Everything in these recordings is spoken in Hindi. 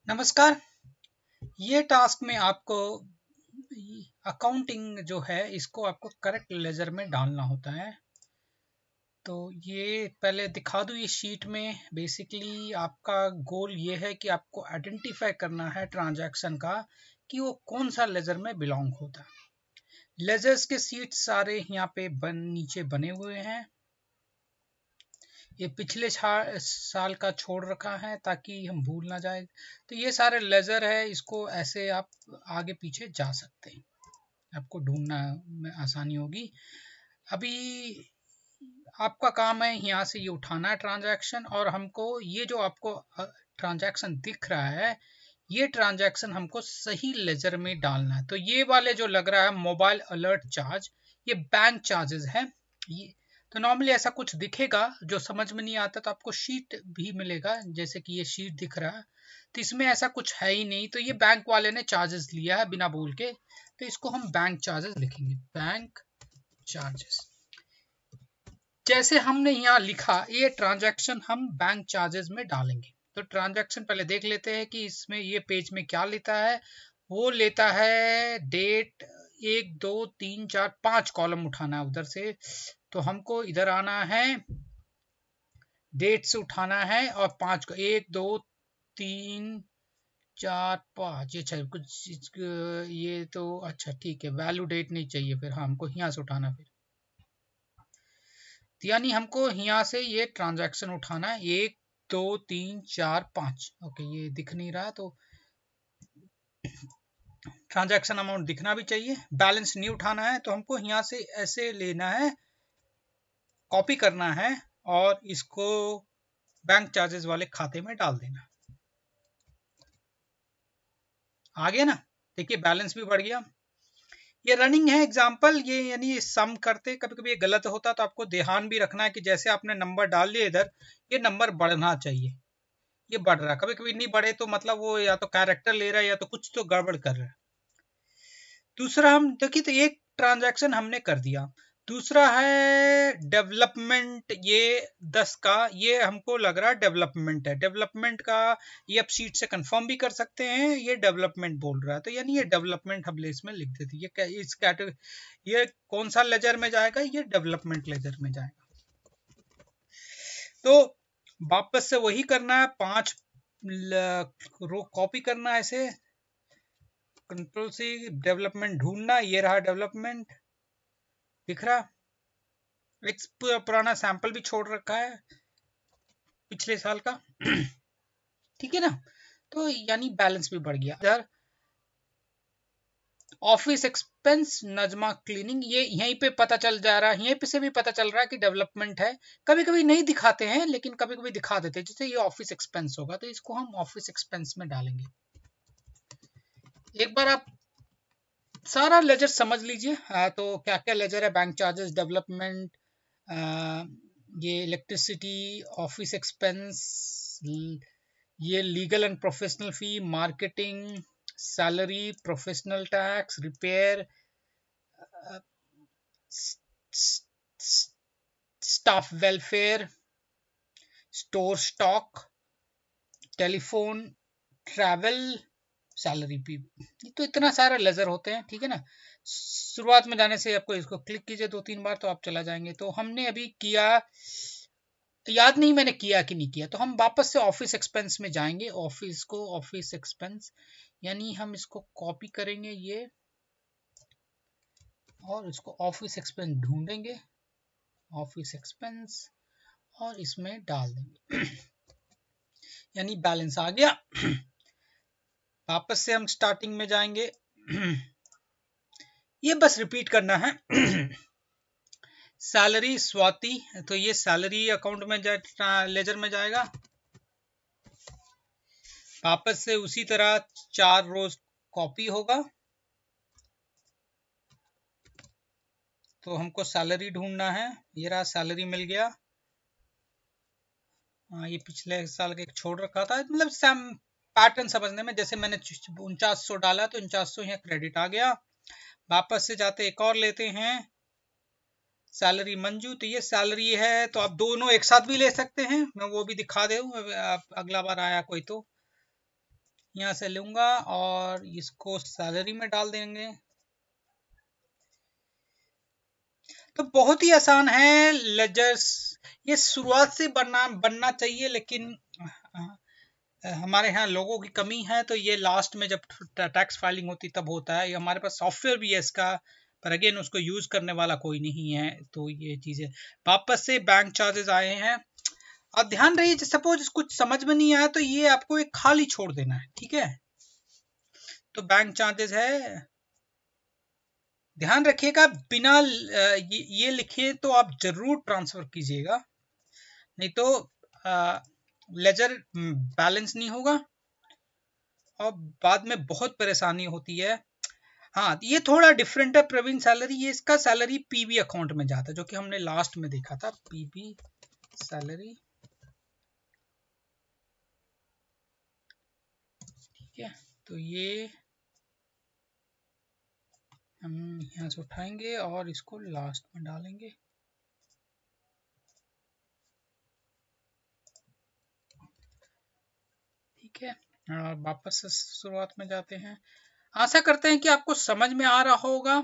नमस्कार। ये टास्क में आपको अकाउंटिंग जो है इसको आपको करेक्ट लेजर में डालना होता है। तो ये पहले दिखा दूँ, ये शीट में बेसिकली आपका गोल ये है कि आपको आइडेंटिफाई करना है ट्रांजैक्शन का कि वो कौन सा लेजर में बिलोंग होता है। लेजर्स के शीट सारे यहाँ पे नीचे बने हुए हैं। ये पिछले साल का छोड़ रखा है ताकि हम भूल ना जाए। तो ये सारे लेजर है, इसको ऐसे आप आगे पीछे जा सकते हैं, आपको ढूंढना में आसानी होगी। अभी आपका काम है यहाँ से ये उठाना है ट्रांजैक्शन, और हमको ये जो आपको ट्रांजैक्शन दिख रहा है ये ट्रांजैक्शन हमको सही लेजर में डालना है। तो ये वाले जो लग रहा है मोबाइल अलर्ट चार्ज, ये बैंक चार्जेस है। ये तो नॉर्मली ऐसा कुछ दिखेगा, जो समझ में नहीं आता तो आपको शीट भी मिलेगा, जैसे कि ये शीट दिख रहा है। तो इसमें ऐसा कुछ है ही नहीं, तो ये बैंक वाले ने चार्जेस लिया है बिना बोल के, तो इसको हम बैंक चार्जेस लिखेंगे, बैंक चार्जेस। जैसे हमने यहाँ लिखा ये ट्रांजैक्शन हम बैंक चार्जेस में डालेंगे। तो ट्रांजैक्शन पहले देख लेते हैं कि इसमें ये पेज में क्या लेता है। वो लेता है डेट, 1 2 3 4 5 कॉलम उठाना है उधर से। तो हमको इधर आना है, डेट से उठाना है, और 5 को 1 2 3 4 5 ये कुछ ये तो अच्छा ठीक है, वैल्यू डेट नहीं चाहिए फिर। हाँ, हमको यहाँ से उठाना फिर, यानी हमको यहाँ से ये ट्रांजैक्शन उठाना है 1 2 3 4 5। ओके, ये दिख नहीं रहा तो ट्रांजैक्शन अमाउंट दिखना भी चाहिए। बैलेंस नहीं उठाना है तो हमको यहाँ से ऐसे लेना है, कॉपी करना है, और इसको बैंक चार्जेस वाले खाते में डाल देना। आ गया ना, देखिए बैलेंस भी बढ़ गया। ये रनिंग है एग्जाम्पल, ये यानी सम करते कभी कभी ये गलत होता, तो आपको ध्यान भी रखना है कि जैसे आपने नंबर डाल दिया इधर, ये नंबर बढ़ना चाहिए। ये बढ़ रहा है, कभी कभी नहीं बढ़े तो मतलब वो या तो कैरेक्टर ले रहा है या तो कुछ तो गड़बड़ कर रहा है। दूसरा हम देखिए, तो एक ट्रांजैक्शन हमने कर दिया। दूसरा है डेवलपमेंट, ये 10 का, ये हमको लग रहा है डेवलपमेंट है। डेवलपमेंट का ये आप शीट से कंफर्म भी कर सकते हैं, ये डेवलपमेंट बोल रहा है, तो यानी ये डेवलपमेंट हम इसमें लिख देते। ये इस कैटेगरी, ये कौन सा लेजर में जाएगा, ये डेवलपमेंट लेजर में जाएगा। तो वापस से वही करना है, 5 रो कॉपी करना है ऐसे, कंट्रोल सी, डेवलपमेंट ढूंढना, ये रहा डेवलपमेंट, दिख रहा। एक पुराना सैंपल भी छोड़ रखा है पिछले साल का ठीक है ना। तो यानी बैलेंस भी बढ़ गया। इधर ऑफिस एक्सपेंस नजमा क्लीनिंग, ये यहीं पे पता चल जा रहा है, यहीं पे से भी पता चल रहा है कि डेवलपमेंट है। कभी कभी नहीं दिखाते हैं लेकिन कभी कभी दिखा देते हैं, जैसे ये ऑफिस एक्सपेंस होगा तो इसको हम ऑफिस एक्सपेंस में डालेंगे। एक बार आप सारा लेजर समझ लीजिए। तो क्या क्या लेजर है, बैंक चार्जेस, डेवलपमेंट, ये इलेक्ट्रिसिटी, ऑफिस एक्सपेंस, ये legal and professional fee, marketing, salary, professional tax, repair, staff welfare, store stock, telephone, travel, salary भी। तो इतना सारा लेजर होते हैं, ठीक है ना। शुरुआत में जाने से आपको इसको क्लिक कीजिए 2-3 बार तो आप चला जाएंगे। तो हमने अभी किया, याद नहीं मैंने किया कि नहीं किया, तो हम वापस से ऑफिस एक्सपेंस में जाएंगे। ऑफिस को ऑफिस एक्सपेंस, यानी हम इसको कॉपी करेंगे ये, और इसको ऑफिस एक्सपेंस ढूंढेंगे, ऑफिस एक्सपेंस, और इसमें डाल देंगे यानी बैलेंस आ गया। वापस से हम स्टार्टिंग में जाएंगे ये बस रिपीट करना है सैलरी स्वाति, तो ये सैलरी अकाउंट में लेजर में जाएगा। वापस से उसी तरह 4 रोज कॉपी होगा। तो हमको सैलरी ढूंढना है, ये रहा सैलरी मिल गया। ये पिछले साल का एक छोड़ रखा था, मतलब सम पैटर्न समझने में, जैसे मैंने 4900 डाला तो 4900 यहाँ क्रेडिट आ गया। वापस से जाते एक और लेते हैं, सैलरी मंजू, तो ये सैलरी है, तो आप दोनों एक साथ भी ले सकते हैं, मैं वो भी दिखा दूं अगला बार आया कोई तो। यहाँ से लूंगा और इसको सैलरी में डाल देंगे। तो बहुत ही आसान है लेजर्स। ये शुरुआत से बनना चाहिए, लेकिन हमारे यहाँ लोगों की कमी है, तो ये लास्ट में जब टैक्स फाइलिंग होती तब होता है। ये हमारे पास सॉफ्टवेयर भी है इसका, पर अगेन उसको यूज करने वाला कोई नहीं है। तो ये चीजें वापस से बैंक चार्जेस आए हैं। अब ध्यान रहिए, सपोज कुछ समझ में नहीं आया तो ये आपको एक खाली छोड़ देना है, ठीक है। तो बैंक चार्जेस है, ध्यान रखिएगा बिना ये लिखे तो आप जरूर ट्रांसफर कीजिएगा, नहीं तो लेजर बैलेंस नहीं होगा और बाद में बहुत परेशानी होती है। हाँ, ये थोड़ा डिफरेंट है प्रवीण सैलरी। ये इसका सैलरी पीबी अकाउंट में जाता है, जो कि हमने लास्ट में देखा था, पीबी सैलरी, ठीक है। तो ये हम यहाँ से उठाएंगे और इसको लास्ट में डालेंगे। ठीक है, और वापस से शुरुआत में जाते हैं। आशा करते हैं कि आपको समझ में आ रहा होगा।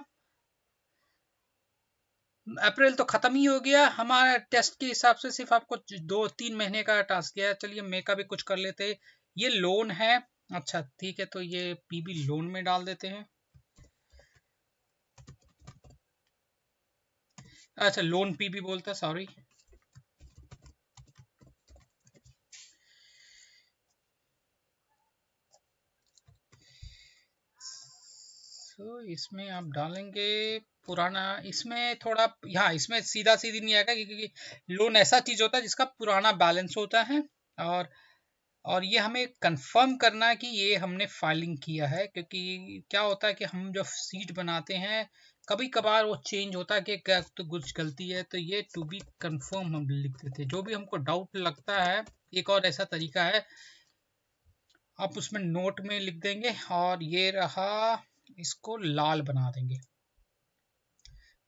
अप्रैल तो खत्म ही हो गया हमारा, टेस्ट के हिसाब से सिर्फ आपको 2-3 महीने का टास्क दिया है। चलिए मई का भी कुछ कर लेते। ये लोन है, अच्छा ठीक है, तो ये पीबी लोन में डाल देते हैं। अच्छा, लोन पीबी बोलता, सॉरी। तो इसमें आप डालेंगे पुराना, इसमें थोड़ा, यहाँ इसमें सीधा सीधी नहीं आएगा, क्योंकि लोन ऐसा चीज होता है जिसका पुराना बैलेंस होता है। और और ये हमें कंफर्म करना है कि ये हमने फाइलिंग किया है, क्योंकि क्या होता है कि हम जब सीट बनाते हैं कभी कभार वो चेंज होता है कि क्या तो कुछ गलती है, तो ये टू बी कंफर्म हम लिख देते हैं। जो भी हमको डाउट लगता है, एक और ऐसा तरीका है, आप उसमें नोट में लिख देंगे और ये रहा, इसको लाल बना देंगे।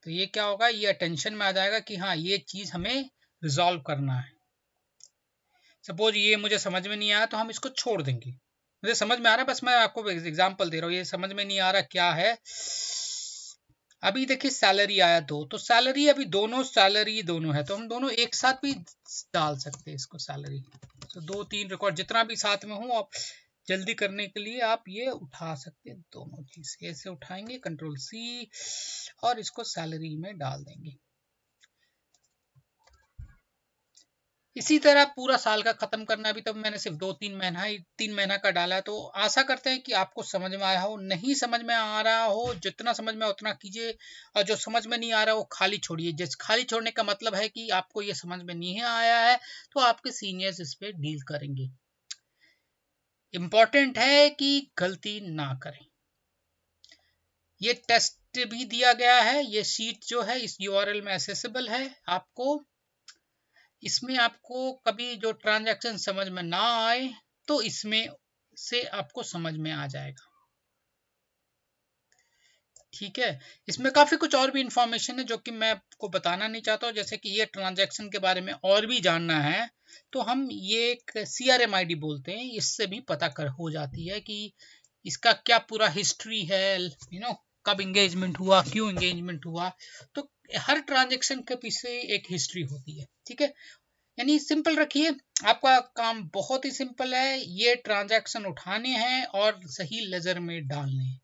तो ये क्या होगा, ये अटेंशन में आ जाएगा कि हाँ ये चीज हमें रिजॉल्व करना है। सपोज ये मुझे समझ में नहीं आया तो हम इसको छोड़ देंगे। मुझे समझ में आ रहा है, बस मैं आपको एग्जांपल दे रहा हूँ। ये समझ में नहीं आ रहा क्या है। अभी देखिए सैलरी आया दो, तो सैलरी अभी दोनों सैलरी दोनों है, तो हम दोनों एक साथ भी डाल सकते हैं इसको सैलरी। तो 2-3 रिकॉर्ड जितना भी साथ में हो, आप जल्दी करने के लिए आप ये उठा सकते हैं दोनों चीज। ऐसे उठाएंगे, कंट्रोल सी, और इसको सैलरी में डाल देंगे। इसी तरह पूरा साल का खत्म करना। भी तो मैंने सिर्फ 3 महीना का डाला है। तो आशा करते हैं कि आपको समझ में आया हो। नहीं समझ में आ रहा हो, जितना समझ में उतना कीजिए, और जो समझ में नहीं आ रहा हो खाली छोड़िए। जिस खाली छोड़ने का मतलब है कि आपको ये समझ में नहीं आया है, तो आपके सीनियर्स इस पे डील करेंगे। इंपॉर्टेंट है कि गलती ना करें। ये टेस्ट भी दिया गया है, ये शीट जो है इस यूआरएल में एक्सेसिबल है आपको। इसमें आपको कभी जो ट्रांजैक्शन समझ में ना आए, तो इसमें से आपको समझ में आ जाएगा, ठीक है। इसमें काफी कुछ और भी इंफॉर्मेशन है जो कि मैं आपको बताना नहीं चाहता हूँ। जैसे कि ये ट्रांजैक्शन के बारे में और भी जानना है, तो हम ये एक CRM ID बोलते हैं, इससे भी पता कर हो जाती है कि इसका क्या पूरा हिस्ट्री है, कब एंगेजमेंट हुआ, क्यों एंगेजमेंट हुआ। तो हर ट्रांजैक्शन के पीछे एक हिस्ट्री होती है, ठीक है। यानी सिंपल रखिए, आपका काम बहुत ही सिंपल है। ये ट्रांजैक्शन उठाने हैं और सही लेजर में डालने हैं।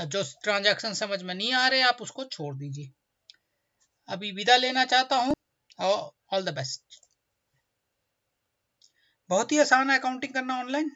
जो ट्रांजैक्शन समझ में नहीं आ रहे आप उसको छोड़ दीजिए। अभी विदा लेना चाहता हूँ, और ऑल द बेस्ट। बहुत ही आसान है अकाउंटिंग करना ऑनलाइन।